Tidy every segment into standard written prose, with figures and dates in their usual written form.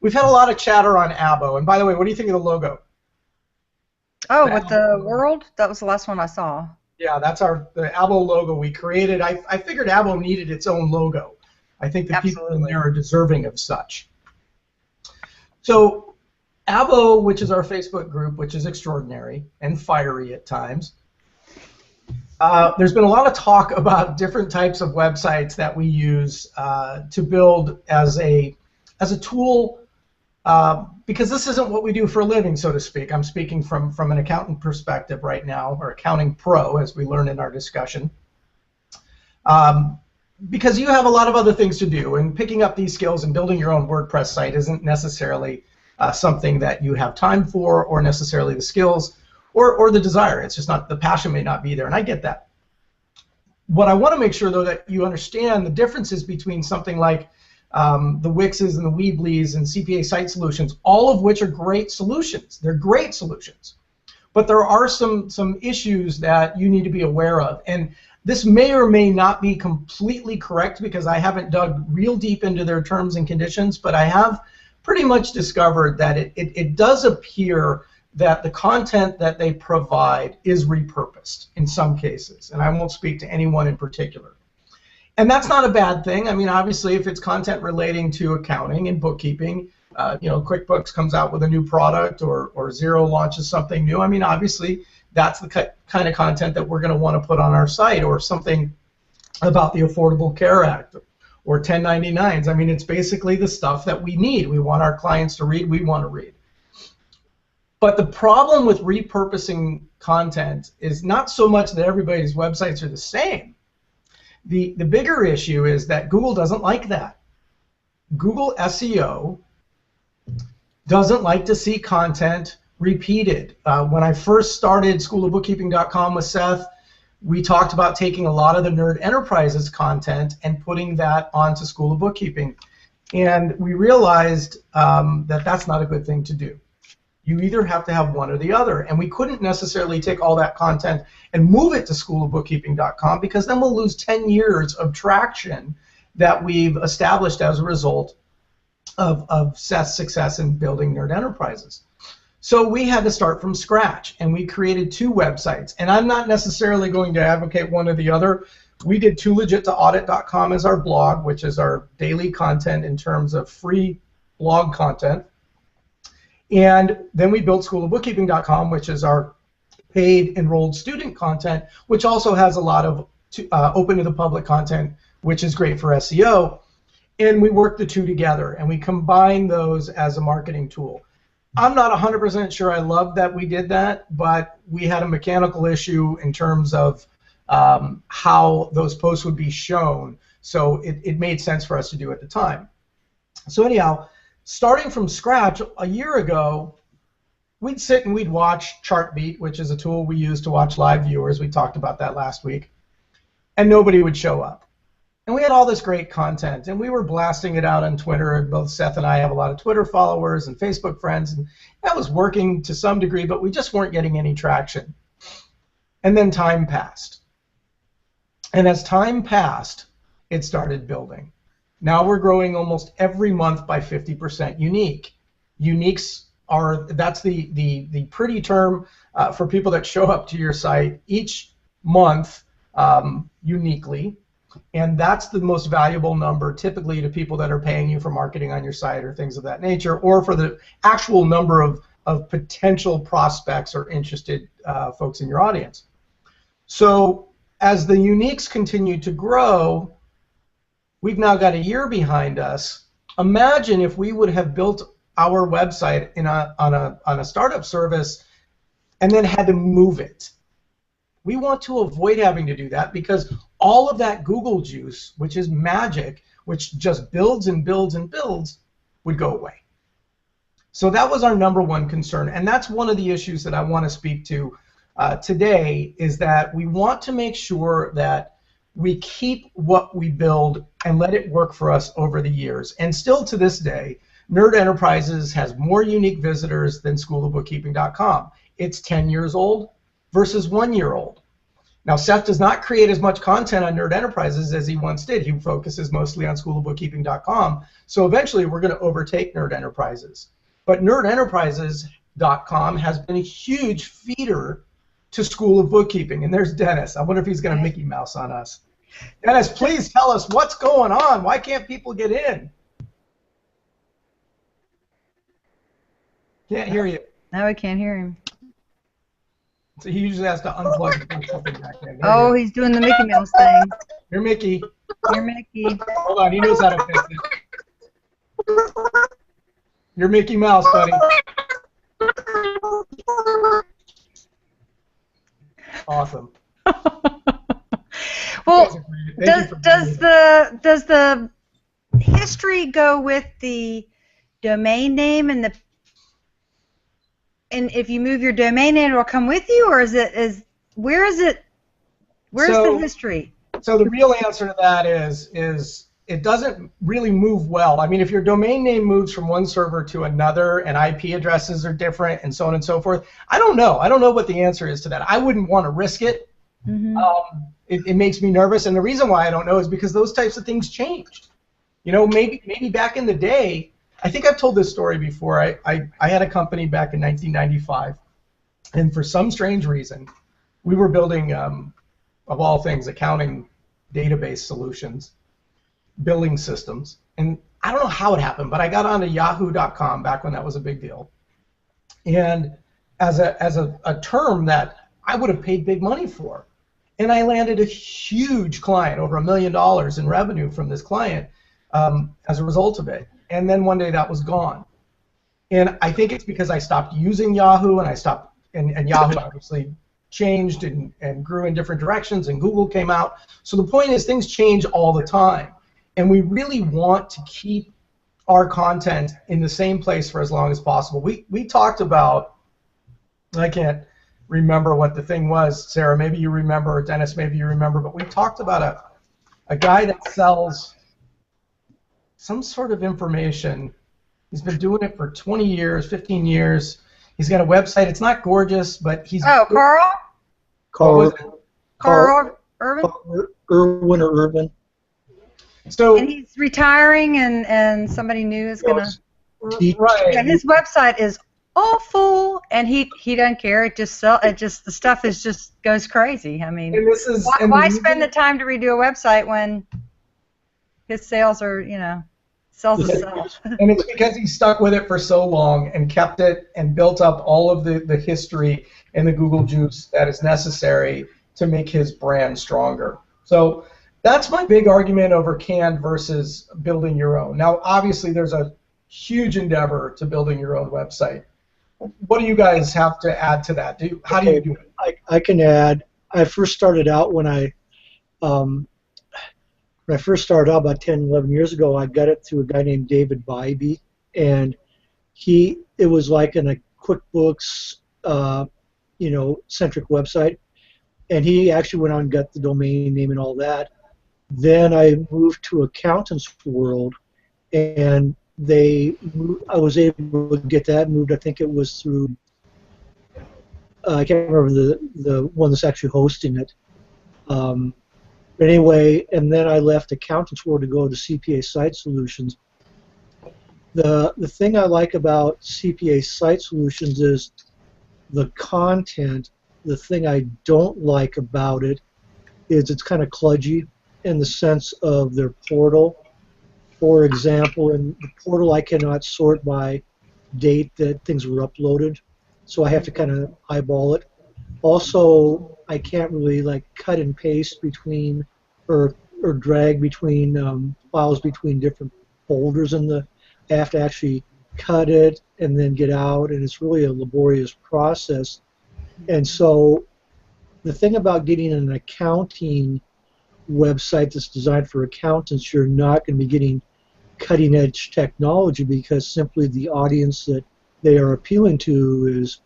We've had a lot of chatter on Abo, and by the way, what do you think of the logo? Oh, with the world? That was the last one I saw. Yeah, that's the Abo logo we created. I figured Abo needed its own logo. I think the people in there are deserving of such. So Abo, which is our Facebook group, which is extraordinary and fiery at times, there's been a lot of talk about different types of websites that we use to build as a tool, because this isn't what we do for a living, so to speak. I'm speaking from an accountant perspective right now, or accounting pro, as we learned in our discussion. Because you have a lot of other things to do, and picking up these skills and building your own WordPress site isn't necessarily something that you have time for, or necessarily the skills, or the desire. It's just not, the passion may not be there, and I get that. What I want to make sure, though, that you understand the differences between something like the Wixes and the Weebly's and CPA Site Solutions, all of which are great solutions. They're great solutions. But there are some issues that you need to be aware of. And this may or may not be completely correct, because I haven't dug real deep into their terms and conditions, but I have pretty much discovered that it does appear that the content that they provide is repurposed in some cases. And I won't speak to anyone in particular. And that's not a bad thing. I mean, obviously, if it's content relating to accounting and bookkeeping, you know, QuickBooks comes out with a new product, or Xero launches something new. I mean, obviously, that's the kind of content that we're going to want to put on our site, or something about the Affordable Care Act, or 1099s. I mean, it's basically the stuff that we need. We want our clients to read. We want to read. But the problem with repurposing content is not so much that everybody's websites are the same. The bigger issue is that Google doesn't like that. Google SEO doesn't like to see content repeated. When I first started schoolofbookkeeping.com with Seth, we talked about taking a lot of the Nerd Enterprises content and putting that onto School of Bookkeeping. And we realized that that's not a good thing to do. You either have to have one or the other. And we couldn't necessarily take all that content and move it to schoolofbookkeeping.com, because then we'll lose 10 years of traction that we've established as a result of Seth's success in building Nerd Enterprises. So we had to start from scratch, and we created 2 websites. And I'm not necessarily going to advocate one or the other. We did toolegit2audit.com as our blog, which is our daily content in terms of free blog content. And then we built schoolofbookkeeping.com, which is our paid enrolled student content, which also has a lot of open to the public content, which is great for SEO. And we worked the 2 together, and we combined those as a marketing tool. I'm not 100% sure I love that we did that, but we had a mechanical issue in terms of how those posts would be shown, so it made sense for us to do at the time. So anyhow, starting from scratch, a year ago, we'd sit and we'd watch Chartbeat, which is a tool we use to watch live viewers. We talked about that last week. And nobody would show up. And we had all this great content, and we were blasting it out on Twitter. And both Seth and I have a lot of Twitter followers and Facebook friends, and that was working to some degree, but we just weren't getting any traction. And then time passed. And as time passed, it started building. Now we're growing almost every month by 50% unique. Uniques are, that's the pretty term for people that show up to your site each month uniquely, and that's the most valuable number typically to people that are paying you for marketing on your site or things of that nature, or for the actual number of potential prospects or interested folks in your audience. So as the uniques continue to grow, we've now got a year behind us. Imagine if we would have built our website on a startup service and then had to move it. We want to avoid having to do that, because all of that Google juice, which is magic, which just builds and builds and builds, would go away. So that was our #1 concern, and that's one of the issues that I want to speak to today, is that we want to make sure that we keep what we build and let it work for us over the years. And still to this day, Nerd Enterprises has more unique visitors than schoolofbookkeeping.com. It's 10 years old versus 1 year old. Now, Seth does not create as much content on Nerd Enterprises as he once did. He focuses mostly on schoolofbookkeeping.com. So eventually we're going to overtake Nerd Enterprises. But nerdenterprises.com has been a huge feeder to School of Bookkeeping. And there's Dennis. I wonder if he's going to Mickey Mouse on us. Dennis, please tell us what's going on. Why can't people get in? Can't hear you. Now I can't hear him. So he usually has to unplug and put something back in. Oh, he's doing the Mickey Mouse thing. You're Mickey. You're Mickey. Hold on, he knows how to fix it. You're Mickey Mouse, buddy. Awesome. Well, does the history go with the domain name and if you move your domain name, it'll come with you, or where's the history? So the real answer to that is it doesn't really move well. I mean, if your domain name moves from one server to another and IP addresses are different and so on and so forth, I don't know. I don't know what the answer is to that. I wouldn't want to risk it. Mm-hmm. It makes me nervous, and the reason why I don't know is because those types of things changed. You know, maybe back in the day, I think I've told this story before. I had a company back in 1995, and for some strange reason, we were building, of all things, accounting database solutions, billing systems, and I don't know how it happened, but I got onto Yahoo.com back when that was a big deal, and as a term that I would have paid big money for, and I landed a huge client, over $1 million in revenue from this client as a result of it. And then one day that was gone. And I think it's because I stopped using Yahoo, and I stopped, and Yahoo obviously changed and grew in different directions, and Google came out. So the point is, things change all the time. And we really want to keep our content in the same place for as long as possible. We talked about, I can't remember what the thing was, Sarah, maybe you remember, or Dennis, maybe you remember, but we talked about a guy that sells some sort of information. He's been doing it for 20 years, 15 years. He's got a website. It's not gorgeous, but he's... Oh, Carl? Carl Irvin? Irwin or Irvin. So, and he's retiring, and somebody new is going to... Right. Yeah, his website is awful, and he doesn't care. It just the stuff is just goes crazy. I mean, and this is, why spend the time to redo a website when his sales are, sells itself? And it's because he stuck with it for so long and kept it and built up all of the history and the Google juice that is necessary to make his brand stronger. So that's my big argument over canned versus building your own. Now, obviously, there's a huge endeavor to building your own website. What do you guys have to add to that? How do you do it? I can add. I first started out when I first started out about 10, 11 years ago. I got it through a guy named David Bybee, and it was like in a QuickBooks, centric website, and he actually went on and got the domain name and all that. Then I moved to Accountants World, and I was able to get that moved. I think it was through, I can't remember the one that's actually hosting it. But anyway, and then I left Accountants World to go to CPA Site Solutions. The thing I like about CPA Site Solutions is the content. The thing I don't like about it is it's kind of kludgy in the sense of their portal. For example, in the portal, I cannot sort by date that things were uploaded, so I have to kind of eyeball it. Also, I can't really cut and paste between or drag between files between different folders in the. I have to actually cut it and then get out, and it's really a laborious process. And so, the thing about getting an accounting website that's designed for accountants, you're not going to be getting cutting-edge technology because simply the audience that they are appealing to is,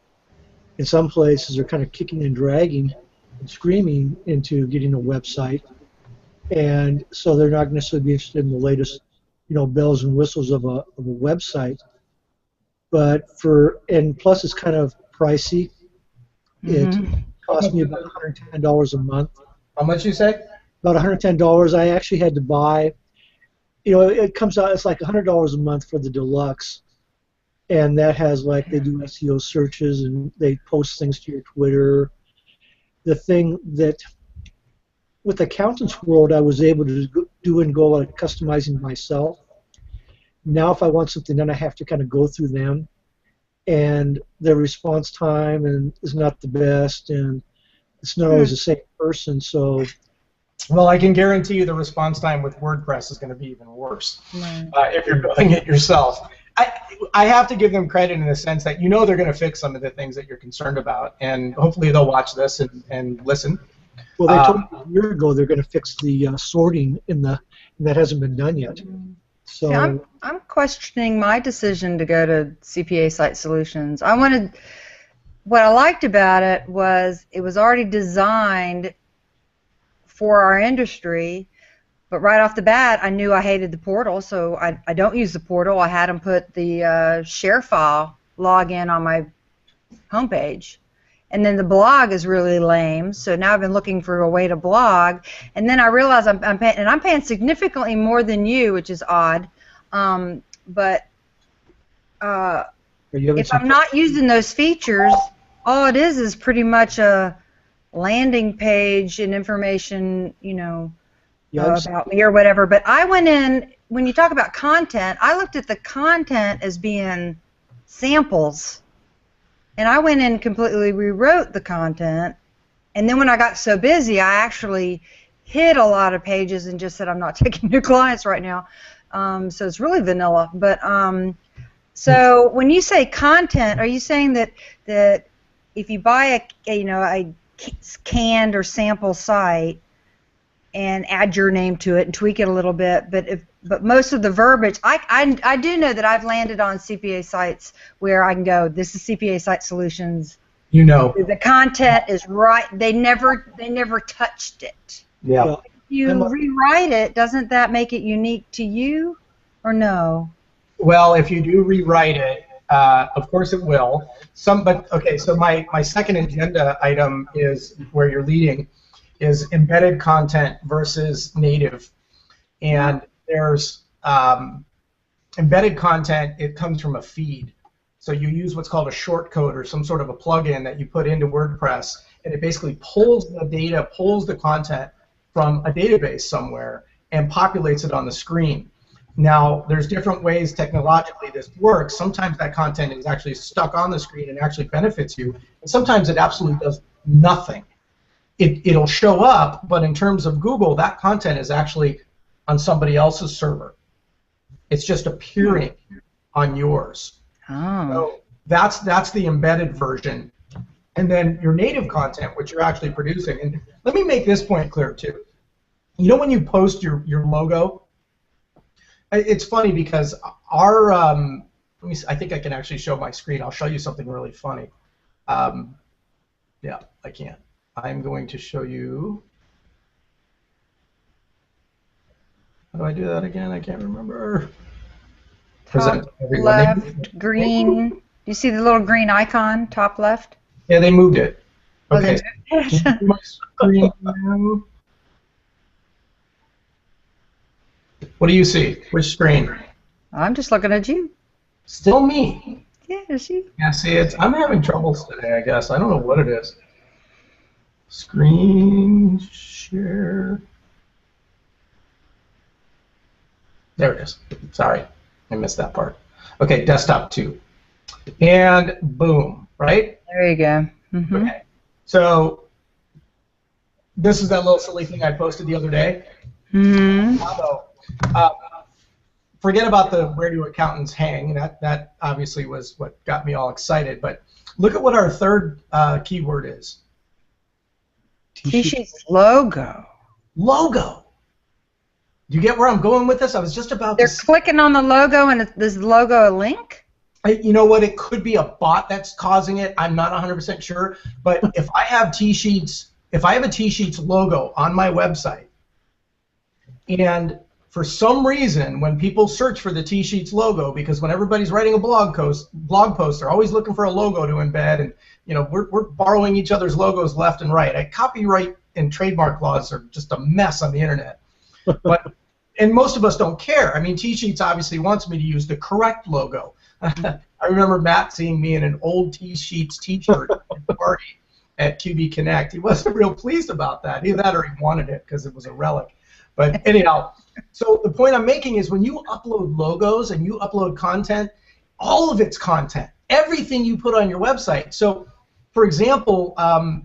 in some places, they're kind of kicking and dragging and screaming into getting a website, and so they're not necessarily be interested in the latest, bells and whistles of a website. But and plus it's kind of pricey. Mm-hmm. cost me about $110 a month. How much you say? About $110. I actually had to buy, it comes out, it's like $100 a month for the deluxe. And that has, like, they do SEO searches and they post things to your Twitter. The thing that, with Accountant's World, I was able to do and go like customizing myself. Now, if I want something done, I have to kind of go through them. And their response time is not the best, and it's not always the same person. So, well, I can guarantee you the response time with WordPress is going to be even worse if you're building it yourself. I have to give them credit in the sense that they're going to fix some of the things that you're concerned about, and hopefully they'll watch this and listen. Well, they told me a year ago they're going to fix the sorting and that hasn't been done yet. So yeah, I'm questioning my decision to go to CPA Site Solutions. What I liked about it was already designed for our industry, but right off the bat I knew I hated the portal, so I don't use the portal. I had them put the share file login on my homepage. And then the blog is really lame, so now I've been looking for a way to blog. And then I realized I'm paying significantly more than you, which is odd. But if I'm not using those features, all it is pretty much a landing page and information, about me or whatever. But I went in, when you talk about content, I looked at the content as being samples. And I went in and completely rewrote the content, and then when I got so busy, I actually hid a lot of pages and just said I'm not taking new clients right now. So it's really vanilla. But so when you say content, are you saying that if you buy a canned or sample site and add your name to it and tweak it a little bit, but most of the verbiage, I do know that I've landed on CPA sites where I can go, this is CPA Site Solutions. The content is right. They never touched it. Yeah. If you rewrite it, doesn't that make it unique to you, or no? Well, if you do rewrite it, of course it will. Okay. So my second agenda item is where you're leading, is embedded content versus native, and there's embedded content. It comes from a feed, so you use what's called a shortcode or some sort of a plugin that you put into WordPress, and it basically pulls the data, pulls the content from a database somewhere, and populates it on the screen. Now, there's different ways technologically this works. Sometimes that content is actually stuck on the screen and actually benefits you, and sometimes it absolutely does nothing. It'll show up, but in terms of Google, that content is actually on somebody else's server. It's just appearing on yours. Oh. So that's the embedded version. And then your native content, which you're actually producing. And let me make this point clear too. When you post your logo, it's funny because our I think I can actually show my screen. I'll show you something really funny. Yeah, I can. I'm going to show you. How do I do that again? I can't remember. Top left, green. Do you see the little green icon, top left? Yeah, they moved it. Oh, Okay. My screen now. What do you see? Which screen? I'm just looking at you. Still me. Yeah, is you. Yeah, see, I'm having troubles today, I guess. I don't know what it is. Screen share. There it is. Sorry, I missed that part. Okay, desktop 2. And boom, right? There you go. Mm-hmm. Okay. So this is that little silly thing I posted the other day. Mm-hmm. Forget about the where do accountants hang. That obviously was what got me all excited. But look at what our third keyword is. T-Sheet's logo. Logo. Do you get where I'm going with this? I was just about They're to clicking on the logo, and is the logo a link? You know what? It could be a bot that's causing it. I'm not 100% sure. But if I have T-Sheets, if I have a T-Sheets logo on my website, and for some reason, when people search for the T-Sheets logo, because when everybody's writing a blog post, they're always looking for a logo to embed, and we're borrowing each other's logos left and right. Copyright and trademark laws are just a mess on the internet. And most of us don't care. I mean, T-Sheets obviously wants me to use the correct logo. I remember Matt seeing me in an old T-Sheets T-shirt at the party at QB Connect. He wasn't real pleased about that. Either that or he wanted it because it was a relic. But anyhow, so the point I'm making is when you upload logos and you upload content, all of it's content, everything you put on your website. So, for example,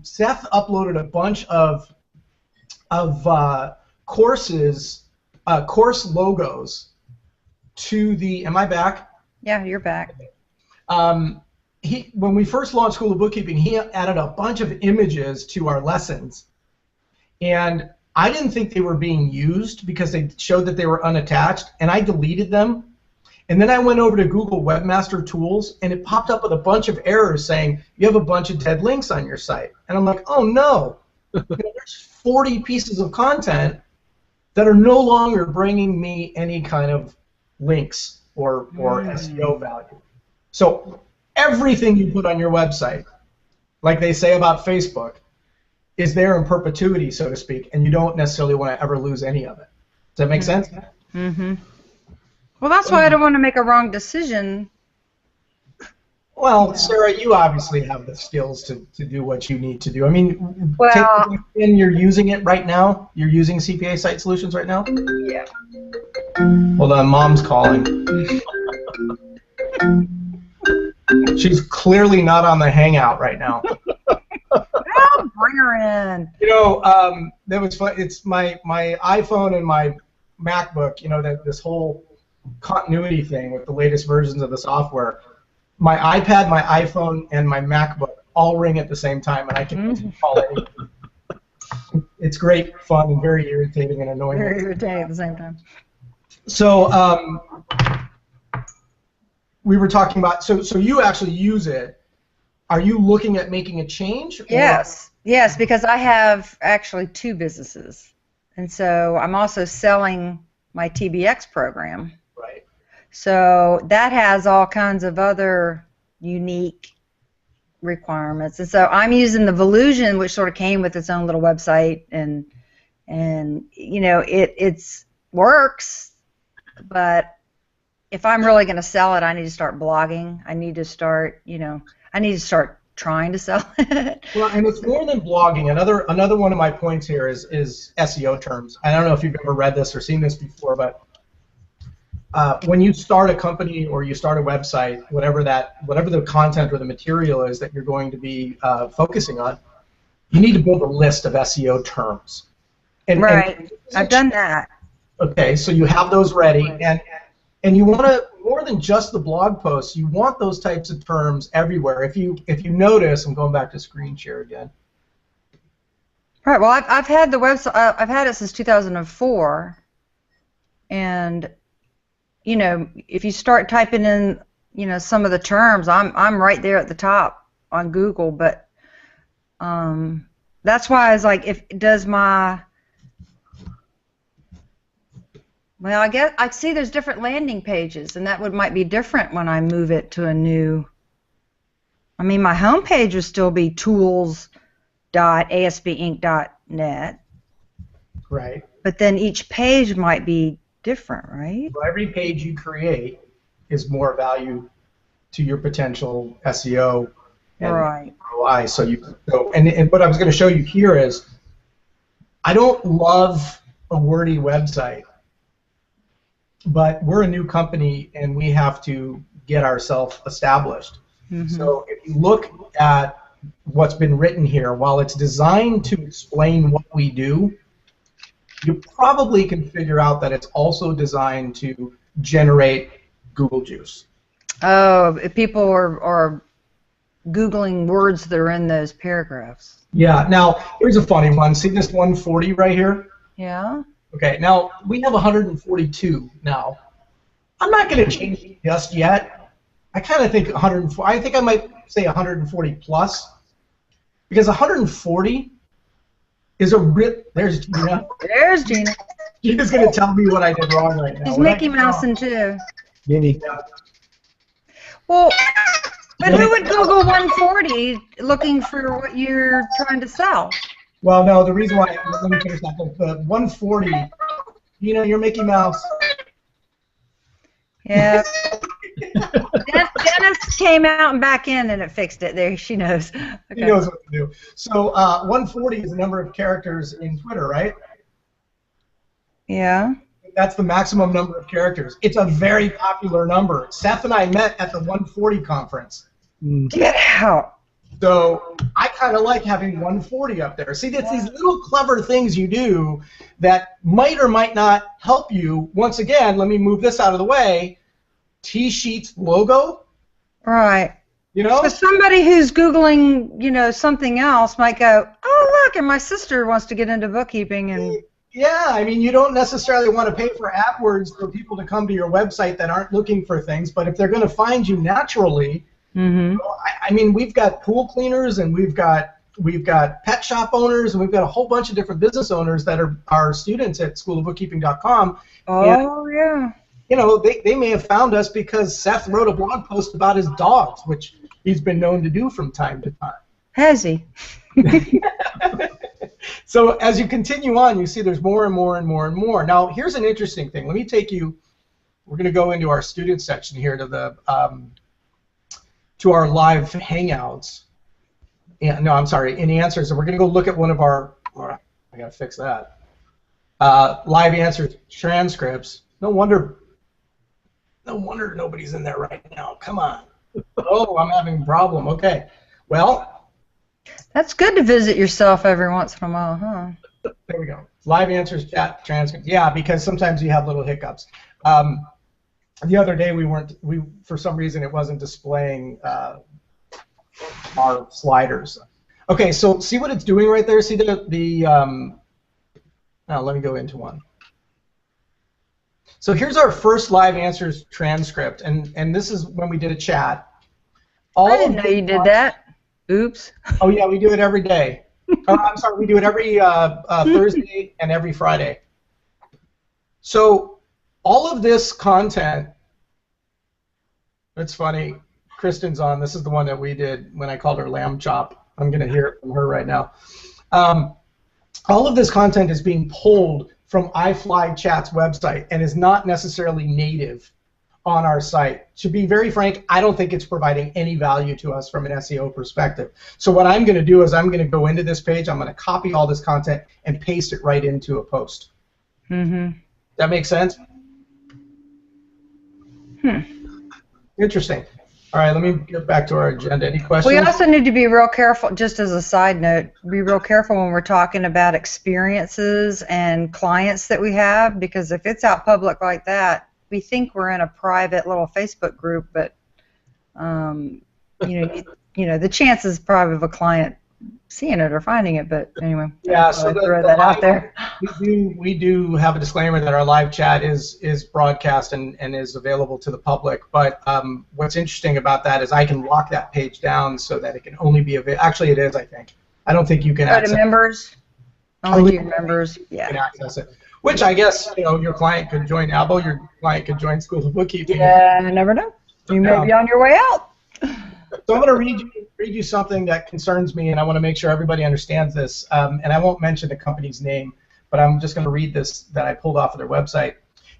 Seth uploaded a bunch of course logos to the. Am I back? Yeah, you're back. When we first launched School of Bookkeeping, he added a bunch of images to our lessons, and I didn't think they were being used because they showed that they were unattached, and I deleted them. And then I went over to Google Webmaster Tools, and it popped up with a bunch of errors saying you have a bunch of dead links on your site. And I'm like, oh no, there's 40 pieces of content that are no longer bringing me any kind of links or SEO value. So everything you put on your website, like they say about Facebook, is there in perpetuity, so to speak, and you don't necessarily want to ever lose any of it. Does that make sense? Mm-hmm. Well, that's why I don't want to make a wrong decision. Well, Sarah, you obviously have the skills to do what you need to do. I mean, and you're using it right now? You're using CPA Site Solutions right now? Yeah. Hold on, Mom's calling. She's clearly not on the Hangout right now. Oh, bring her in. That was fun. It's my iPhone and my MacBook, this whole continuity thing with the latest versions of the software. My iPad, my iPhone, and my MacBook all ring at the same time, and I can call it. It's great fun and very irritating and annoying. Very irritating at the same time. So we were talking about, so you actually use it. Are you looking at making a change? Yes, because I have actually 2 businesses. And so I'm also selling my TBX program. Right. So that has all kinds of other unique requirements. And so I'm using the Volusion, which sort of came with its own little website, and it works, but if I'm really going to sell it, I need to start blogging. I need to start, trying to sell it. Well, and it's more than blogging. Another one of my points here is SEO terms. I don't know if you've ever read this or seen this before, but when you start a company or you start a website, whatever the content or the material is that you're going to be focusing on, you need to build a list of SEO terms. Right. I've done that. Okay, so you have those ready, and you want to, more than just the blog posts, you want those types of terms everywhere. If you notice, I'm going back to screen share again. Right. Well, I've had the website. I've had it since 2004, and if you start typing in, some of the terms, I'm right there at the top on Google. But that's why I was like, well, I guess I see there's different landing pages, and that might be different when I move it to a new. I mean, my home page would still be tools.asbinc.net. Right. But then each page might be different, right? So every page you create is more value to your potential SEO and ROI. So and what I was going to show you here is, I don't love a wordy website. But we're a new company, and we have to get ourselves established. Mm-hmm. So if you look at what's been written here, while it's designed to explain what we do, you probably can figure out that it's also designed to generate Google juice. Oh, people are Googling words that are in those paragraphs. Yeah. Now, here's a funny one. See this 140 right here? Yeah. Okay, now we have 142 now. I'm not going to change it just yet. I kind of think 140. I think I might say 140 plus, because 140 is a rip. There's Gina. There's Gina. Gina's going to tell me what I did wrong right now. She's Mickey Mousing too. Minnie. Well, But who would Google 140 looking for what you're trying to sell? Well, no, the reason why, let me finish that. The 140, you're Mickey Mouse. Yeah. Dennis came out and back in and it fixed it. There, she knows. Okay. She knows what to do. So 140 is the number of characters in Twitter, right? Yeah. That's the maximum number of characters. It's a very popular number. Seth and I met at the 140 conference. Get out. So I kind of like having 140 up there. See, it's these little clever things you do that might or might not help you. Once again, let me move this out of the way. T-Sheets logo. Right. So somebody who's Googling, something else might go, oh, look, and my sister wants to get into bookkeeping. And yeah, I mean, you don't necessarily want to pay for AdWords for people to come to your website that aren't looking for things, but if they're going to find you naturally, I mean, we've got pool cleaners and we've got pet shop owners and we've got a whole bunch of different business owners that are our students at schoolofbookkeeping.com. Oh, yeah. They may have found us because Seth wrote a blog post about his dogs, which he's been known to do from time to time. Has he? So as you continue on, you see there's more and more and more and more. Now, here's an interesting thing. Let me take you, we're going to go into our student section here to our live Hangouts. No, I'm sorry, in Answers. And we're going to go look at one of our, I got to fix that, live Answers transcripts. No wonder nobody's in there right now. Come on. Oh, I'm having a problem. Okay. Well. That's good to visit yourself every once in a while, huh? There we go. Live Answers chat transcript. Yeah, because sometimes you have little hiccups. The other day we for some reason it wasn't displaying our sliders. Okay, so see what it's doing right there? See now let me go into one. So here's our first Live Answers transcript, and this is when we did a chat. I didn't know you did that. Oops. Oh yeah, we do it every day. I'm sorry, we do it every Thursday and every Friday. So all of this content, it's funny, Kristen's on. This is the one that we did when I called her lamb chop. I'm going to hear it from her right now. All of this content is being pulled from iFlyChat's website and is not necessarily native on our site. To be very frank, I don't think it's providing any value to us from an SEO perspective. So what I'm going to do is I'm going to go into this page, I'm going to copy all this content and paste it right into a post. That makes sense? Interesting. All right, let me get back to our agenda. Any questions? We also need to be real careful, just as a side note, be real careful when we're talking about experiences and clients that we have, because if it's out public like that, we think we're in a private little Facebook group, but the chances probably of a client seeing it or finding it. But anyway, yeah. So throw that out there. We do have a disclaimer that our live chat is broadcast and is available to the public. But what's interesting about that is I can lock that page down so that it can only be available. Actually, it is. I think. I don't think you can go access to members. Only to your members. Yeah. You can access it. Which I guess your client could join ABO, your client could join School of Bookkeeping. Yeah, I never know. You may be on your way out. So I'm going to read you something that concerns me, and I want to make sure everybody understands this. And I won't mention the company's name, but I'm just going to read this that I pulled off of their website.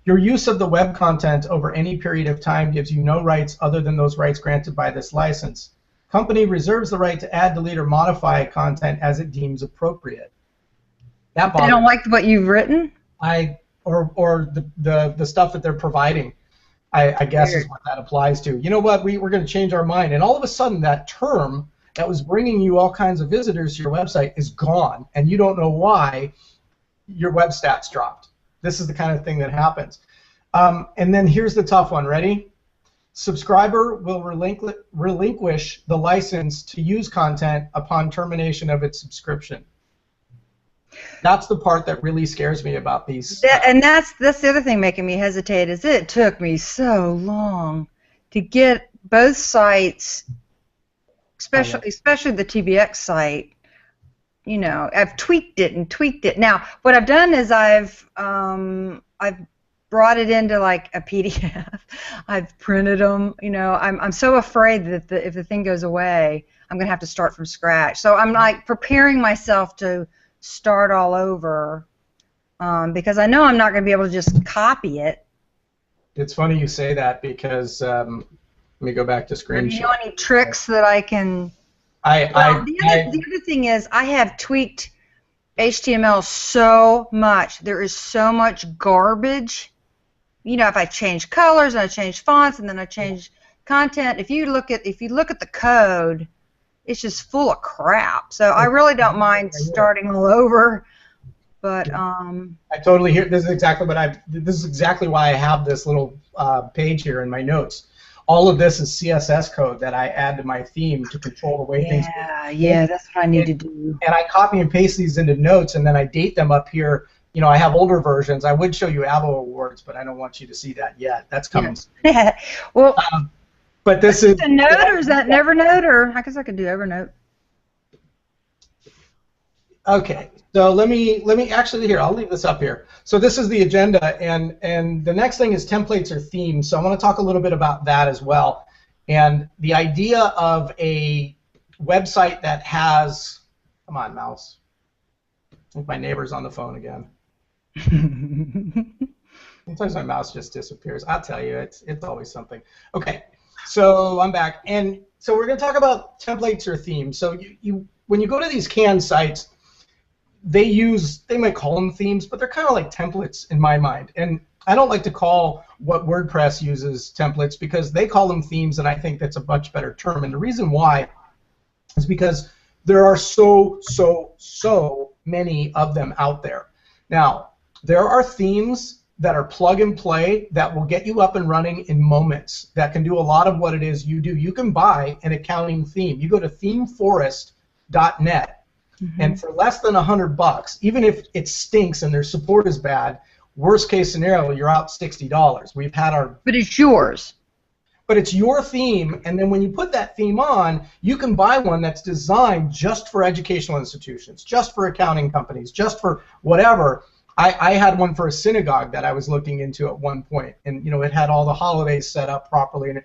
Your use of the web content over any period of time gives you no rights other than those rights granted by this license. Company reserves the right to add, delete, or modify content as it deems appropriate. They don't like what you've written? Or the stuff that they're providing, I guess is what that applies to. You know what? We're going to change our mind, and all of a sudden that term that was bringing you all kinds of visitors to your website is gone, and you don't know why your web stats dropped. This is the kind of thing that happens. And then here's the tough one. Ready? Subscriber will relinquish the license to use content upon termination of its subscription. That's the part that really scares me about these. And that's the other thing making me hesitate is it took me so long to get both sites, especially the TBX site. I've tweaked it. Now, what I've done is I've brought it into like a PDF. I've printed them. You know, I'm so afraid that if the thing goes away, I'm gonna have to start from scratch. So I'm like preparing myself to start all over because I know I'm not gonna be able to just copy it. It's funny you say that because let me go back to screen Do you share. know any tricks that I can? The other thing is I have tweaked HTML so much. There is so much garbage. You know, if I change colors and I change fonts and then I change content, if you look at the code, it's just full of crap. So I really don't mind starting all over. But I totally hear. This is exactly why I have this little page here in my notes. All of this is CSS code that I add to my theme to control the way things. Yeah, that's what I need to do. And I copy and paste these into notes, and then I date them up here. You know, I have older versions. I would show you Avo awards, but I don't want you to see that yet. That's coming. Well, but this is a note, or is that Evernote, or I guess I could do Evernote. Okay, so let me actually here. I'll leave this up here. So this is the agenda, and the next thing is templates or themes. So I want to talk a little bit about that as well, and the idea of a website that has. Come on, mouse. I think my neighbor's on the phone again. Sometimes my mouse just disappears. I'll tell you, it's always something. Okay, so I'm back, and so we're going to talk about templates or themes. So when you go to these canned sites, they might call them themes, but they're kind of like templates in my mind. And I don't like to call what WordPress uses templates because they call them themes, and I think that's a much better term. And the reason why is because there are so many of them out there. Now, there are themes that are plug and play that will get you up and running in moments, that can do a lot of what it is you do. You can buy an accounting theme. You go to themeforest.net, and for less than $100, even if it stinks and their support is bad, worst case scenario, you're out $60. We've had our. But it's yours. But it's your theme, and then when you put that theme on, you can buy one that's designed just for educational institutions, just for accounting companies, just for whatever. I had one for a synagogue that I was looking into at one point, and you know, it had all the holidays set up properly. And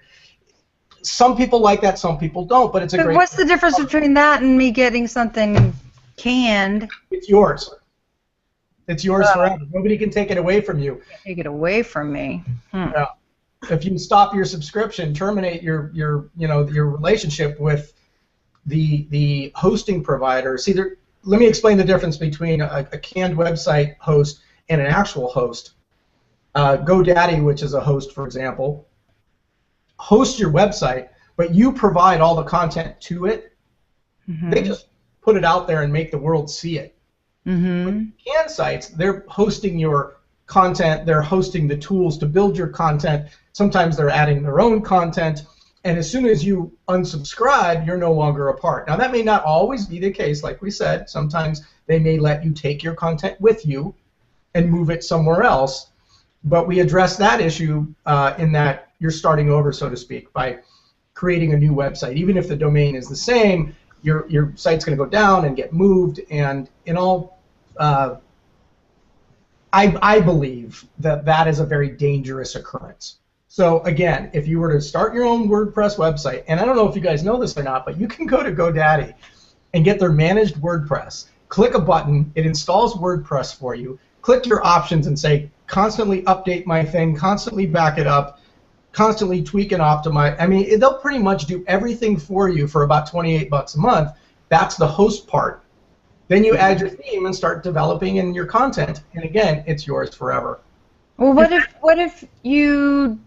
some people like that, some people don't. But it's a great. What's the difference between that and me getting something canned? It's yours. It's yours forever. Nobody can take it away from you. Take it away from me. Yeah. If you stop your subscription, terminate your relationship with the hosting provider. See, let me explain the difference between a canned website host and an actual host. GoDaddy, which is a host, for example, hosts your website, but you provide all the content to it. They just put it out there and make the world see it. With canned sites, they're hosting your content, they're hosting the tools to build your content. Sometimes they're adding their own content, and as soon as you unsubscribe, you're no longer a part. Now, that may not always be the case, like we said. Sometimes they may let you take your content with you and move it somewhere else, but we address that issue in that you're starting over, so to speak, by creating a new website. Even if the domain is the same, your site's going to go down and get moved, and in all I believe that is a very dangerous occurrence. So again, if you were to start your own WordPress website, and I don't know if you guys know this or not, but you can go to GoDaddy and get their managed WordPress. Click a button, it installs WordPress for you. Click your options and say, constantly update my thing, constantly back it up, constantly tweak and optimize. I mean, they'll pretty much do everything for you for about $28 a month. That's the host part. Then you add your theme and start developing in your content, and again, it's yours forever. Well, what if you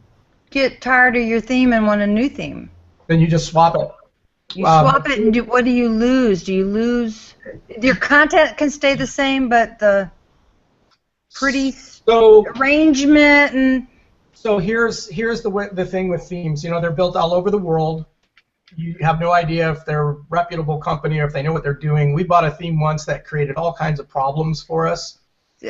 get tired of your theme and want a new theme? Then you just swap it. You swap it, and what do you lose? Do you lose your content can stay the same, but the pretty arrangement and. So here's the thing with themes. You know, they're built all over the world. You have no idea if they're a reputable company or if they know what they're doing. We bought a theme once that created all kinds of problems for us.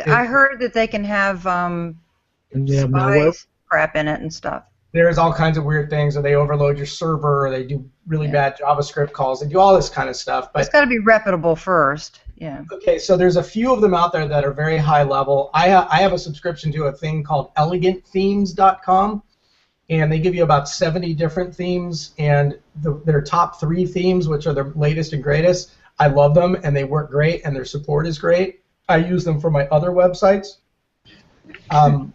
I heard that they can have spies crap in it and stuff. There's all kinds of weird things, or they overload your server, or they do really bad JavaScript calls. They do all this kind of stuff. But it's got to be reputable first. Yeah. Okay, so there's a few of them out there that are very high level. I have a subscription to a thing called elegantthemes.com, and they give you about 70 different themes, and their top 3 themes, which are the latest and greatest, I love them, and they work great, and their support is great. I use them for my other websites. And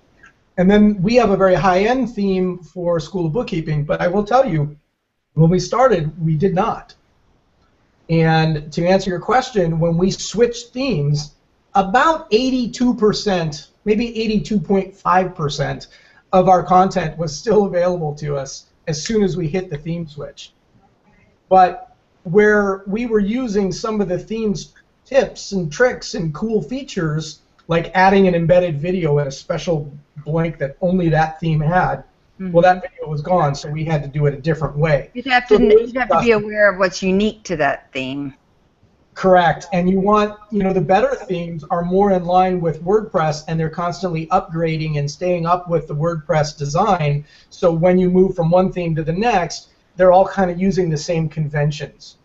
then we have a very high-end theme for School of Bookkeeping, but I will tell you, when we started, we did not. And to answer your question, when we switched themes, about 82%, maybe 82.5% of our content was still available to us as soon as we hit the theme switch. But where we were using some of the theme's tips and tricks and cool features, like adding an embedded video in a special blank that only that theme had, well, that video was gone, so we had to do it a different way. You'd have to be aware of what's unique to that theme. Correct, and you want, the better themes are more in line with WordPress, and they're constantly upgrading and staying up with the WordPress design, so when you move from one theme to the next, they're all kind of using the same conventions.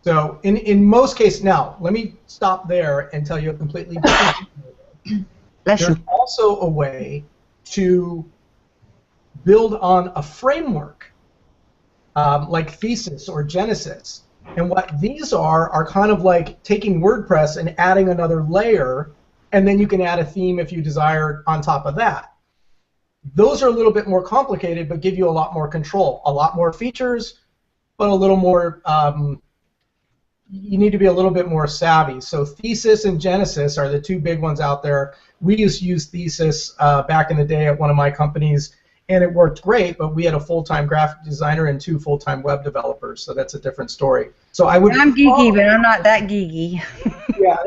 So in most cases, now, let me stop there and tell you a completely different thing. There's also a way to build on a framework like Thesis or Genesis. And what these are kind of like taking WordPress and adding another layer, and then you can add a theme if you desire on top of that. Those are a little bit more complicated, but give you a lot more control, a lot more features, but a little more, you need to be a little bit more savvy. So Thesis and Genesis are the 2 big ones out there. We used to use Thesis back in the day at one of my companies, and it worked great, but we had a full-time graphic designer and 2 full-time web developers, so that's a different story. So I'm geeky, but I'm not that geeky. Yeah,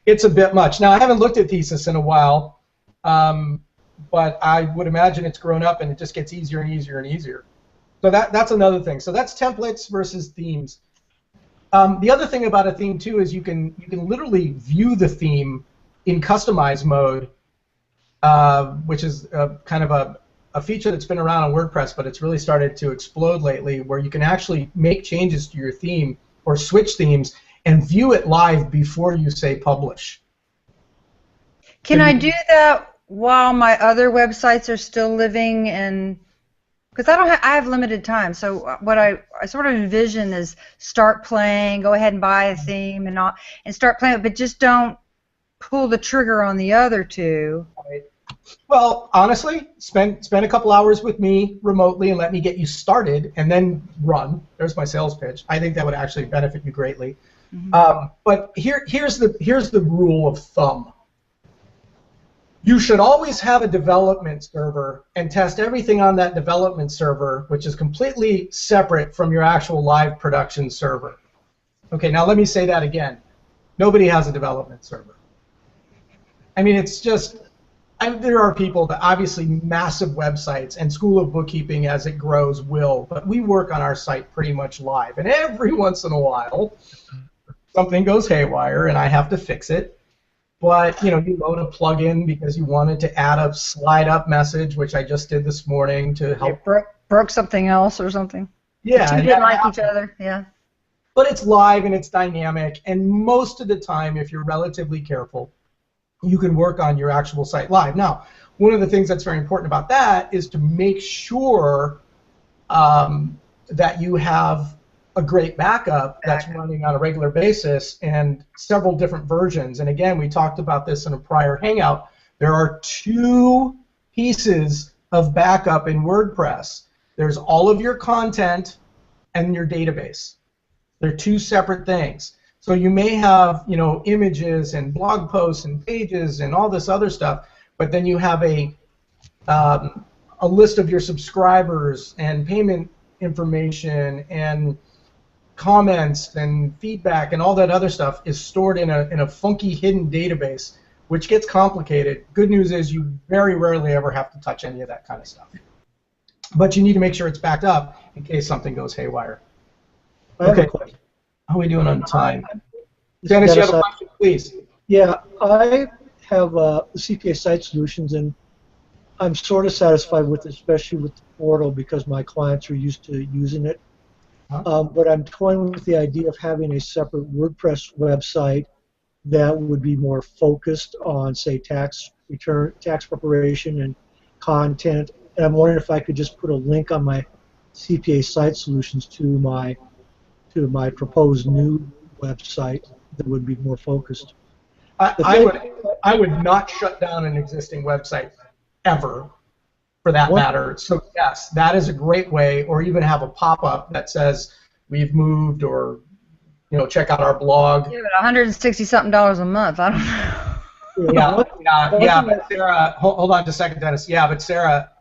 it's a bit much. Now, I haven't looked at Thesis in a while, but I would imagine it's grown up and it just gets easier and easier and easier. So that's another thing. So that's templates versus themes. The other thing about a theme too is you can literally view the theme in customize mode, which is kind of a feature that's been around on WordPress, but it's really started to explode lately, where you can actually make changes to your theme or switch themes and view it live before you say publish. Can I do that while my other websites are still living? And because I have limited time, so what I sort of envision is start playing, go ahead and buy a theme and start playing, but just don't pull the trigger on the other 2. Right. Well, honestly, spend a couple hours with me remotely and let me get you started, and then run. There's my sales pitch. I think that would actually benefit you greatly. But here's the rule of thumb. You should always have a development server and test everything on that development server, which is completely separate from your actual live production server. Okay, now let me say that again. Nobody has a development server. I mean, it's just, there are people that obviously massive websites, and School of Bookkeeping as it grows will, but we work on our site pretty much live, and every once in a while something goes haywire and I have to fix it. But you load a plugin because you wanted to add a slide up message, which I just did this morning to help. You broke something else or something. Yeah. But you didn't like each other. Yeah. But it's live and it's dynamic, and most of the time, if you're relatively careful, you can work on your actual site live. Now, one of the things that's very important about that is to make sure that you have a great backup that's running on a regular basis and several different versions. And again, we talked about this in a prior Hangout. There are 2 pieces of backup in WordPress. There's all of your content and your database. They're 2 separate things. So you may have, images and blog posts and pages and all this other stuff, but then you have a list of your subscribers and payment information and comments and feedback and all that other stuff is stored in a funky hidden database, which gets complicated. Good news is you very rarely ever have to touch any of that kind of stuff. But you need to make sure it's backed up in case something goes haywire. Okay. How are we doing on time? Dennis, you have a question, please. Yeah, I have CPA site solutions, and I'm sort of satisfied with it, especially with the portal, because my clients are used to using it. But I'm toying with the idea of having a separate WordPress website that would be more focused on, say, tax return, tax preparation, and content. And I'm wondering if I could just put a link on my CPA Site Solutions to my proposed new website that would be more focused. I would not shut down an existing website ever, for that matter. So yes, that is a great way, or even have a pop-up that says we've moved, or check out our blog. Yeah, but $160-something a month. I don't know. Yeah, but Sarah, hold on just a second, Dennis. Yeah, but Sarah,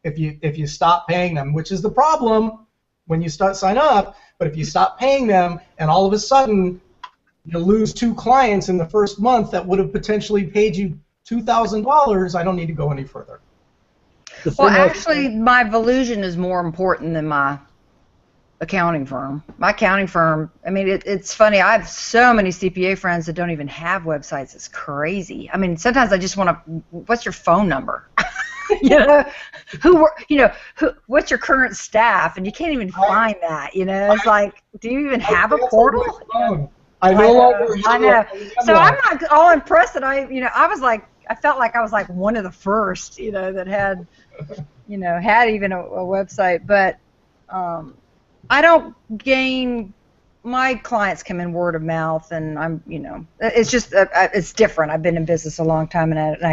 if you stop paying them, which is the problem when you sign up, but if you stop paying them and all of a sudden you lose 2 clients in the first month that would have potentially paid you $2,000, I don't need to go any further. Well, actually, my Volusion is more important than my accounting firm. My accounting firm, I mean, it's funny. I have so many CPA friends that don't even have websites. It's crazy. I mean, sometimes I just want to, what's your phone number? What's your current staff? And you can't even find that. It's like, do you even have a portal? I know. So I'm not all impressed that I felt like I was like one of the first, that had, had even a website. But I don't gain. My clients come in word of mouth, and I'm, it's just it's different. I've been in business a long time, and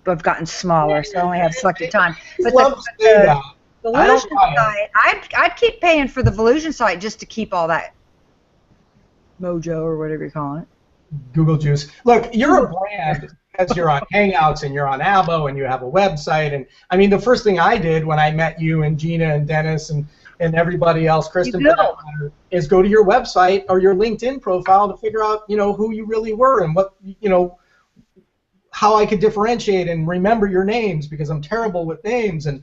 I've gotten smaller, so I only have selected time. But the Volusion site, I'd keep paying for the Volusion site just to keep all that mojo or whatever you're calling it. Google juice. Look, you're a brand because you're on Hangouts and you're on Abo and you have a website. And I mean, the first thing I did when I met you and Gina and Dennis and everybody else, Kristen, is go to your website or your LinkedIn profile to figure out, who you really were and what, how I could differentiate and remember your names, because I'm terrible with names. And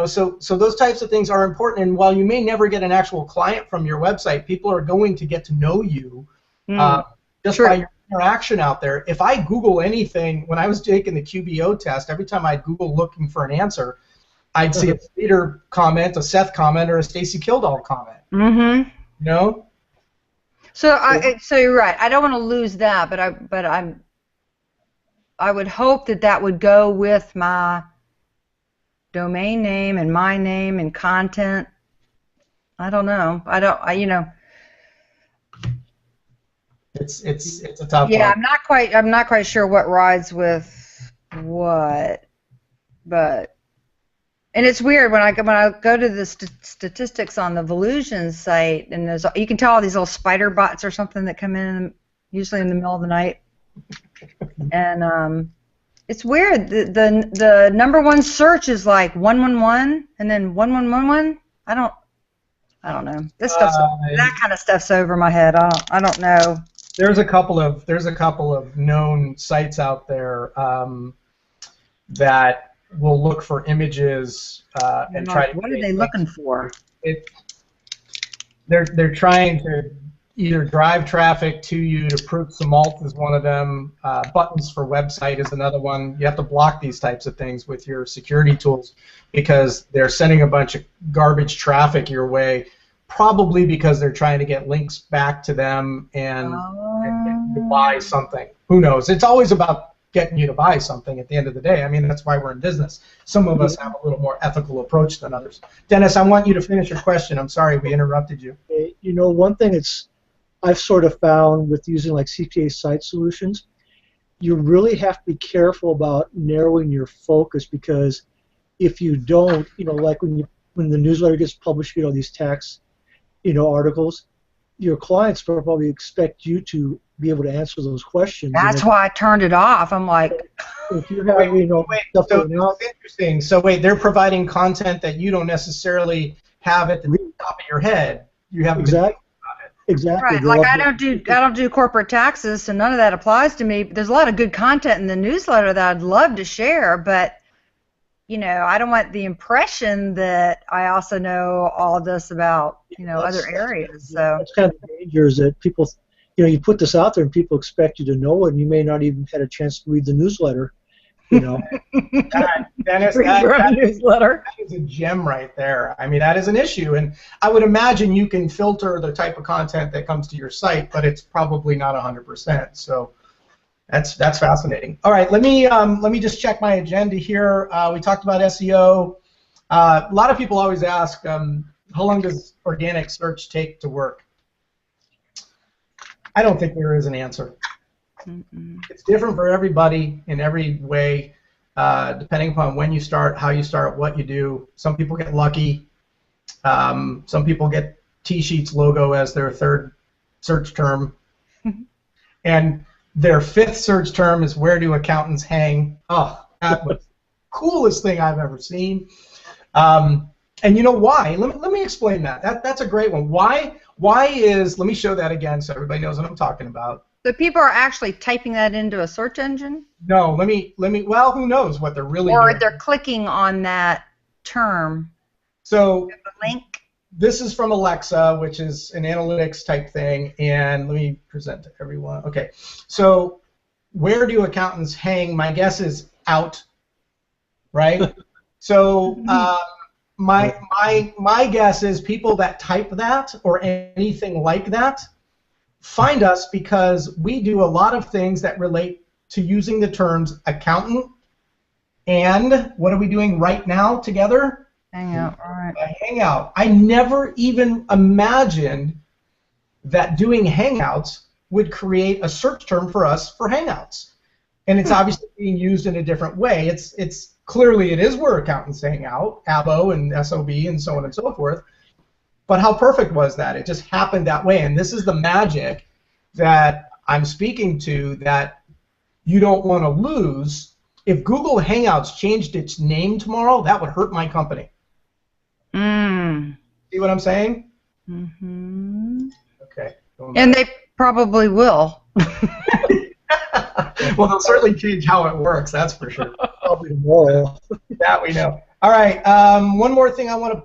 so those types of things are important. And while you may never get an actual client from your website, people are going to get to know you just by your interaction out there. If I Google anything, when I was taking the QBO test, every time I'd Google looking for an answer, I'd see a Peter comment, a Seth comment, or a Stacy Kildall comment. Mm-hmm. So you're right. I don't want to lose that, but I would hope that would go with my domain name and my name and content. I don't know. It's a tough one. Yeah, I'm not quite sure what rides with what, but and it's weird when I go to the statistics on the Volusion site, and you can tell all these little spider bots or something that come in usually in the middle of the night, and it's weird. The number one search is like 111 and then 1111. I don't know. That kind of stuff's over my head. I don't know. There's a couple of known sites out there that will look for images and try to. What are they looking for? They're trying to either drive traffic to you. To prove some alt is one of them. Buttons for website is another one. You have to block these types of things with your security tools because they're sending a bunch of garbage traffic your way. Probably because they're trying to get links back to them and to buy something. Who knows? It's always about getting you to buy something at the end of the day. I mean, that's why we're in business. Some of us have a little more ethical approach than others. Dennis, I want you to finish your question. I'm sorry we interrupted you. One thing I've sort of found with using like CPA Site Solutions, you really have to be careful about narrowing your focus, because if you don't, like when the newsletter gets published, these tax articles, your clients probably expect you to be able to answer those questions. That's why I turned it off. I'm like, if you have, stuff so that's interesting. So wait, they're providing content that you don't necessarily have at the top of your head. You have exactly. Right. Like I don't do corporate taxes, so none of that applies to me. But there's a lot of good content in the newsletter that I'd love to share, but I don't want the impression that I also know all this about, other areas. So that's kind of the danger, is that people, you put this out there and people expect you to know it, and you may not even had a chance to read the newsletter You know. Dennis, newsletter. that is a gem right there. I mean, that is an issue, and I would imagine you can filter the type of content that comes to your site, but it's probably not 100%. So that's fascinating. All right, let me just check my agenda here. We talked about SEO. A lot of people always ask, how long does organic search take to work? I don't think there is an answer. It's different for everybody in every way, depending upon when you start, how you start, what you do. Some people get lucky. Some people get T-Sheets logo as their third search term. And their fifth search term is where do accountants hang? Oh, that was the coolest thing I've ever seen. And you know why? Let me explain that. That's a great one. Why is, let me show that again so everybody knows what I'm talking about. So people are actually typing that into a search engine? No, let me, well, who knows what they're really or doing. they're clicking on that term. So the link. This is from Alexa, which is an analytics type thing, and let me present to everyone. Okay, so where do accountants hang? My guess is out, right? So my guess is people that type that or anything like that find us because we do a lot of things that relate to using the terms accountant and what are we doing right now together? Hangout, all right. Hangout. I never even imagined that doing Hangouts would create a search term for us for Hangouts. And it's obviously being used in a different way. It's clearly it is where accountants hang out, ABO and SOB and so on and so forth. But how perfect was that? It just happened that way. And this is the magic that I'm speaking to that you don't want to lose. If Google Hangouts changed its name tomorrow, that would hurt my company. See what I'm saying? Mm-hmm. Okay. And they probably will. Well, they'll certainly change how it works, that's for sure. Probably tomorrow. That we know. All right, one more thing I want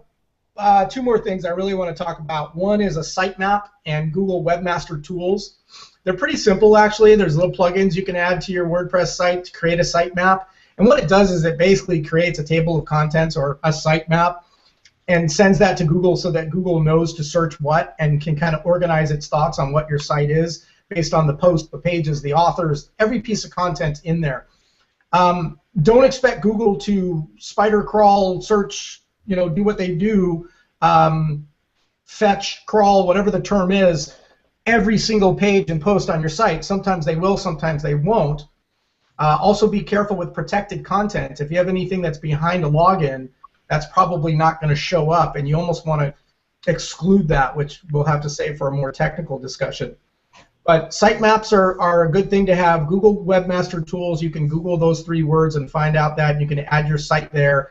to, two more things I really want to talk about. One is a sitemap and Google Webmaster Tools. They're pretty simple, actually. There's little plugins you can add to your WordPress site to create a sitemap. And what it does is it basically creates a table of contents or a sitemap and sends that to Google so that Google knows to search what and can kind of organize its thoughts on what your site is based on the post, the pages, the authors, every piece of content in there. Don't expect Google to spider crawl, search, do what they do, fetch, crawl, whatever the term is, every single page and post on your site. Sometimes they will, sometimes they won't. Also be careful with protected content. If you have anything that's behind a login, that's probably not going to show up, and you almost want to exclude that, which we'll have to save for a more technical discussion. But sitemaps are a good thing to have. Google Webmaster Tools, you can Google those 3 words and find out that. You can add your site there.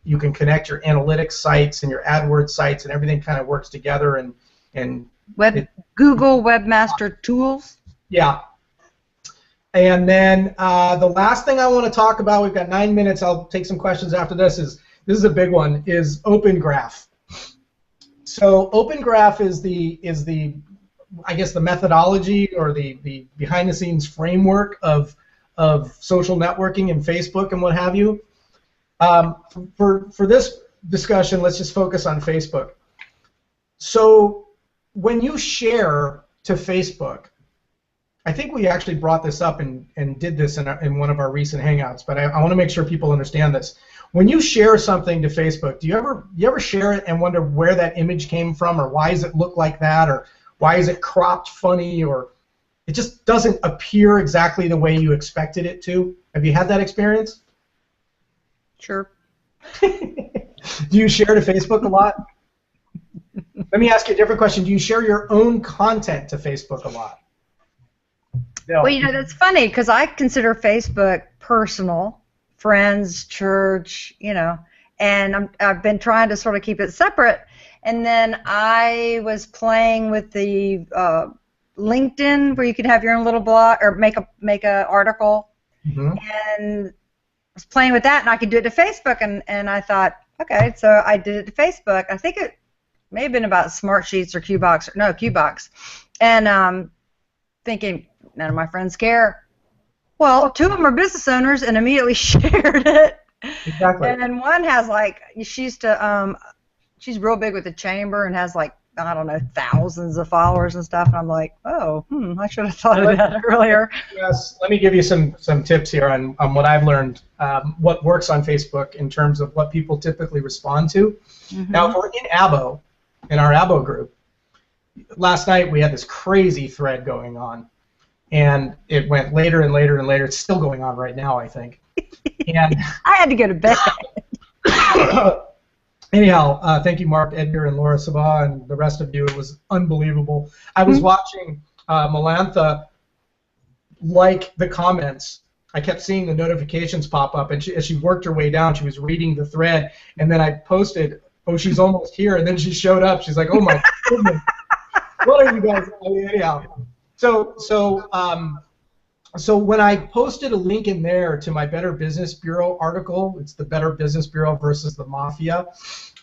You can connect your analytics sites and your AdWords sites, and everything kind of works together. And Google Webmaster Tools? Yeah. And then the last thing I want to talk about, we've got 9 minutes, I'll take some questions after this is a big one, is Open Graph. So Open Graph is the I guess the methodology or the behind-the-scenes framework of social networking and Facebook and what have you. For this discussion, let's just focus on Facebook. So when you share to Facebook, I think we actually brought this up and did this in one of our recent Hangouts, but I want to make sure people understand this. When you share something to Facebook, do you ever share it and wonder where that image came from, or why does it look like that, or why is it cropped funny, or it just doesn't appear exactly the way you expected it to? Have you had that experience? Sure. Do you share to Facebook a lot? Let me ask you a different question. Do you share your own content to Facebook a lot? No. Well, that's funny because I consider Facebook personal, friends, church, and I've been trying to sort of keep it separate. And then I was playing with the LinkedIn, where you could have your own little blog or make a article, and I was playing with that, and I could do it to Facebook, and I thought, okay, so I did it to Facebook. I think it may have been about Smartsheets or QBox, and thinking none of my friends care. Well, two of them are business owners and immediately shared it. Exactly. And then one has like, she's real big with the chamber and has like, I don't know, thousands of followers and stuff. And I'm like, oh, I should have thought of that earlier. Yes, let me give you some tips here on what I've learned, what works on Facebook in terms of what people typically respond to. Mm-hmm. Now, if we're in our Abo group, last night we had this crazy thread going on, and it went later and later and later. It's still going on right now, I think. And I had to go to bed. Anyhow, thank you, Mark, Edgar, and Laura Sabah, and the rest of you. It was unbelievable. I was watching Melantha like the comments. I kept seeing the notifications pop up, and as she worked her way down, she was reading the thread, and then I posted, oh, she's almost here, and then she showed up. She's like, oh, my goodness. What are you guys doing? Anyhow, so when I posted a link in there to my Better Business Bureau article, it's the Better Business Bureau versus the Mafia.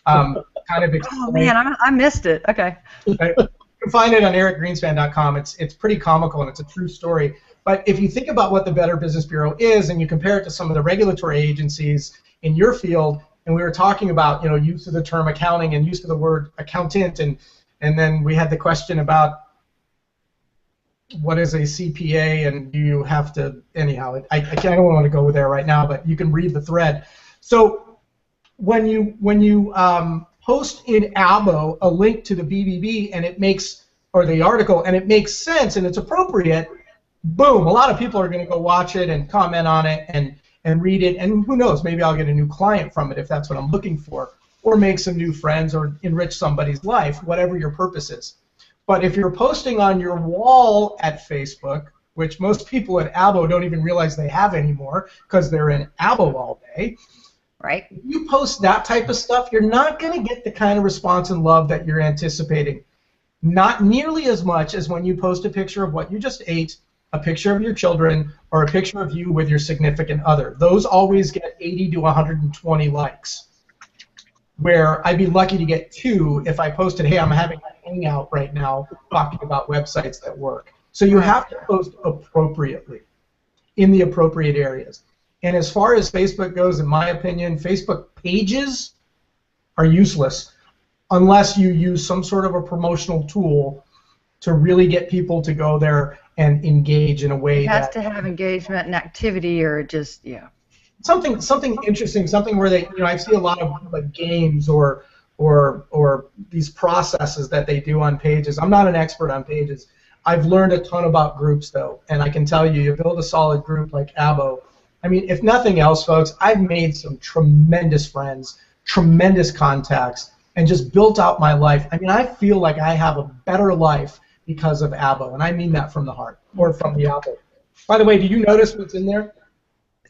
Kind of oh man, I missed it. Okay. You can find it on ericgreenspan.com. It's pretty comical and it's a true story. But if you think about what the Better Business Bureau is and you compare it to some of the regulatory agencies in your field, and we were talking about use of the term accounting and use of the word accountant, and then we had the question about what is a CPA, and do you have to, anyhow, I don't want to go there right now, but you can read the thread. So when you post in Abo a link to the BBB and it makes, or the article, and it makes sense and it's appropriate, boom, a lot of people are going to go watch it and comment on it and read it, and who knows, maybe I'll get a new client from it if that's what I'm looking for, or make some new friends or enrich somebody's life, whatever your purpose is. But if you're posting on your wall at Facebook, which most people at Abo don't even realize they have anymore because they're in Abo all day, right? If you post that type of stuff, you're not going to get the kind of response and love that you're anticipating. Not nearly as much as when you post a picture of what you just ate, a picture of your children, or a picture of you with your significant other. Those always get 80 to 120 likes. Where I'd be lucky to get 2 if I posted, hey, I'm having a hangout right now talking about websites that work. So you have to post appropriately in the appropriate areas. And as far as Facebook goes, in my opinion, Facebook pages are useless unless you use some sort of a promotional tool to really get people to go there and engage in a way it has to have engagement and activity, or just, yeah. Something interesting, something where they, I see a lot of like games or these processes that they do on pages. I'm not an expert on pages. I've learned a ton about groups though, and I can tell you, you build a solid group like Abo. I mean, if nothing else, folks, I've made some tremendous friends, tremendous contacts, and just built out my life. I mean, I feel like I have a better life because of Abo, and I mean that from the heart, or from the apple. By the way, do you notice what's in there?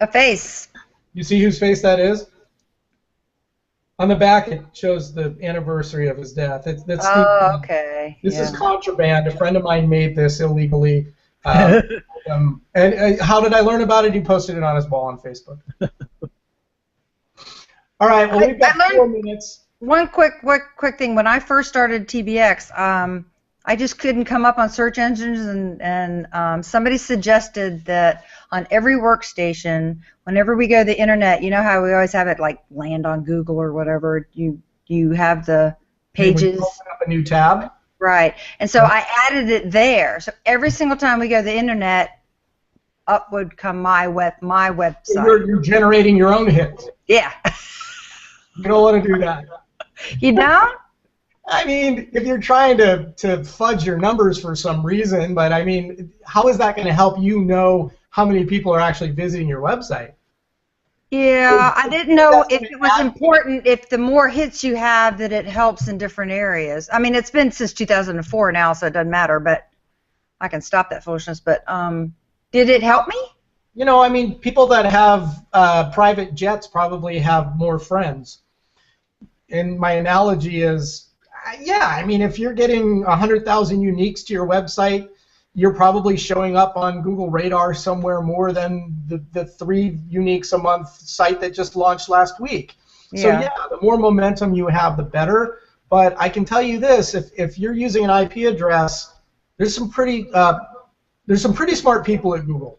A face. You see whose face that is? On the back, it shows the anniversary of his death. That's okay. This is contraband. A friend of mine made this illegally. And how did I learn about it? He posted it on his wall on Facebook. All right. Well, we've got 4 minutes. One quick thing. When I first started TBX, I just couldn't come up on search engines, and somebody suggested that on every workstation, whenever we go to the internet, you know how we always have it like land on Google or whatever, you have the pages. Open up a new tab. Right, and so I added it there. So every single time we go to the internet, up would come my website. You're generating your own hits. Yeah. You don't want to do that. You don't? I mean, if you're trying to fudge your numbers for some reason, but I mean, how is that going to help you know how many people are actually visiting your website? Yeah, I didn't know if it was important, if the more hits you have, that it helps in different areas. I mean, it's been since 2004 now, so it doesn't matter, but I can stop that foolishness. But did it help me? You know, I mean, people that have private jets probably have more friends. And my analogy is, yeah, I mean, if you're getting 100,000 uniques to your website, you're probably showing up on Google Radar somewhere more than the 3 uniques a month site that just launched last week. Yeah. So yeah, the more momentum you have, the better. But I can tell you this: if you're using an IP address, there's some pretty smart people at Google.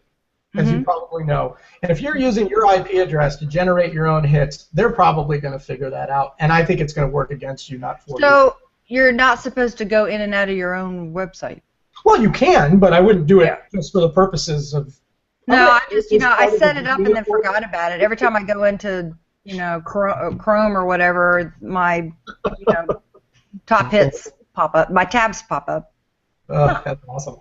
as you probably know. And if you're using your IP address to generate your own hits, they're probably going to figure that out. And I think it's going to work against you, not for you. So you're not supposed to go in and out of your own website? Well, you can, but I wouldn't do it just for the purposes of... No, I just, I set it up and then forgot about it. Every time I go into, Chrome or whatever, my, top hits pop up, my tabs pop up. Oh, that's awesome.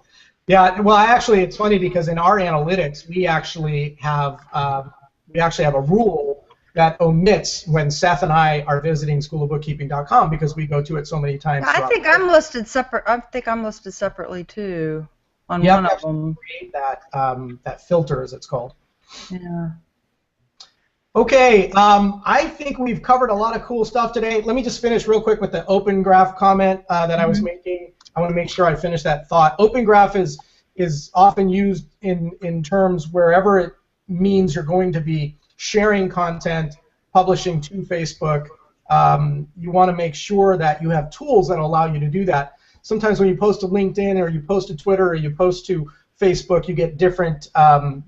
Yeah, well, actually, it's funny because in our analytics, we actually have a rule that omits when Seth and I are visiting schoolofbookkeeping.com because we go to it so many times. I think I'm listed separate. I think I'm listed separately too on one of them. Create that filter, as it's called. Yeah. Okay, I think we've covered a lot of cool stuff today. Let me just finish real quick with the Open Graph comment that I was making. I want to make sure I finish that thought. Open Graph is often used in terms wherever it means you're going to be sharing content, publishing to Facebook. You want to make sure that you have tools that allow you to do that. Sometimes when you post to LinkedIn or you post to Twitter or you post to Facebook, you get different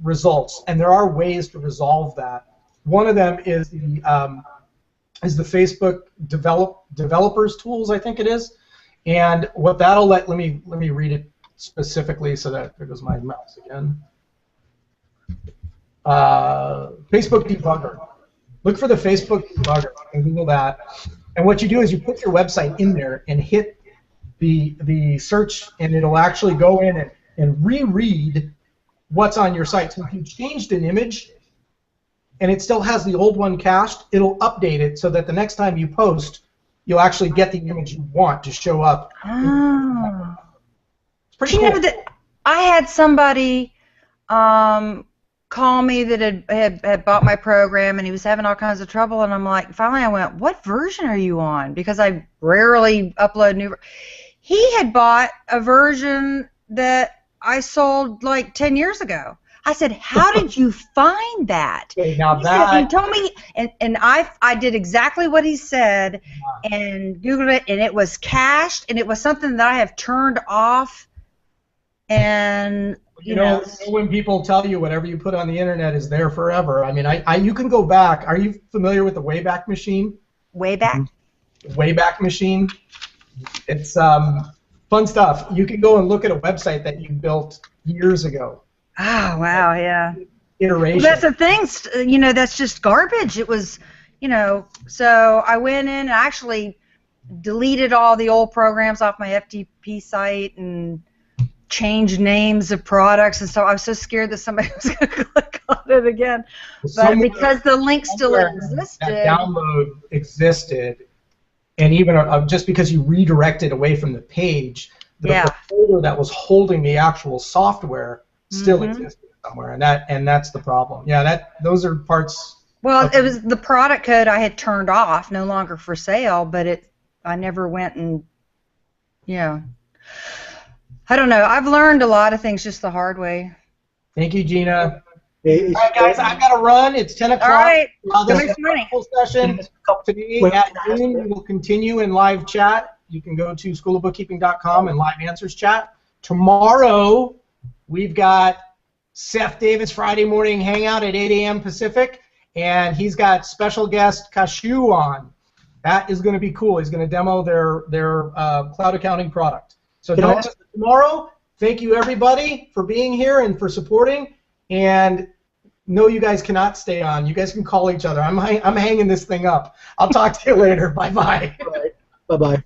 results, and there are ways to resolve that. One of them is the Facebook developers tools, I think it is, and what that'll let me read it specifically so that there goes my mouse again. Facebook debugger. Look for the Facebook debugger and Google that, and what you do is you put your website in there and hit the search, and it'll actually go in and reread what's on your site. So if you changed an image and it still has the old one cached, it'll update it so that the next time you post, you'll actually get the image you want to show up. Oh. It's pretty cool. I had somebody call me that had bought my program, and he was having all kinds of trouble, and I'm like, finally I went, what version are you on? Because I rarely upload new. He had bought a version that I sold like 10 years ago. I said, how did you find that? Okay, now He told me, and I did exactly what he said, and Googled it, and it was cached, and it was something that I have turned off, and you know when people tell you whatever you put on the internet is there forever. I mean, you can go back. Are you familiar with the Wayback Machine? Wayback? Wayback Machine. It's fun stuff. You can go and look at a website that you built years ago. Oh, wow, yeah. Iteration. Well, that's the thing, that's just garbage. It was, so I went in and actually deleted all the old programs off my FTP site and changed names of products, and so I was so scared that somebody was going to click on it again. But because the link still existed. That download existed, and even just because you redirected away from the page, the folder that was holding the actual software still existed somewhere, and that's the problem. Yeah, those are parts. Well, it was the product code I had turned off, no longer for sale, but I never went and I don't know. I've learned a lot of things just the hard way. Thank you, Gina. All right, guys, I've got to run. It's 10 o'clock. All right. This is a full session. Today at noon, we will continue in live chat. You can go to schoolofbookkeeping.com and live answers chat. Tomorrow, we've got Seth Davis Friday morning hangout at 8 a.m. Pacific, and he's got special guest Kashu on. That is going to be cool. He's going to demo their cloud accounting product. So don't miss it tomorrow. Thank you, everybody, for being here and for supporting. And no, you guys cannot stay on. You guys can call each other. I'm hanging this thing up. I'll talk to you later. Bye-bye. Bye-bye.